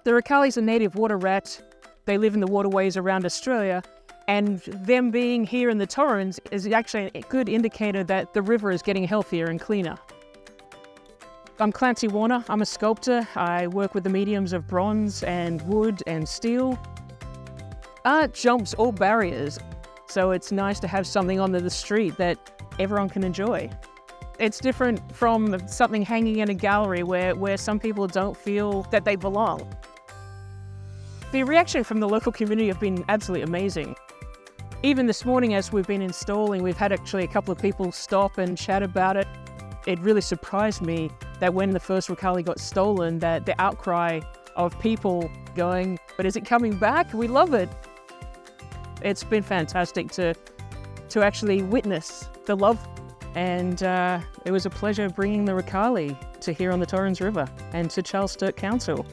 The Rakali is a native water rat. They live in the waterways around Australia, and them being here in the Torrens is actually a good indicator that the river is getting healthier and cleaner. I'm Clancy Warner. I'm a sculptor. I work with the mediums of bronze and wood and steel. Art jumps all barriers, so it's nice to have something on the street that everyone can enjoy. It's different from something hanging in a gallery where some people don't feel that they belong. The reaction from the local community have been absolutely amazing. Even this morning as we've been installing, we've had actually a couple of people stop and chat about it. It really surprised me that when the first Rakali got stolen, that the outcry of people going, "But is it coming back? We love it." It's been fantastic to actually witness the love, and it was a pleasure bringing the Rakali to here on the Torrens River and to Charles Sturt Council.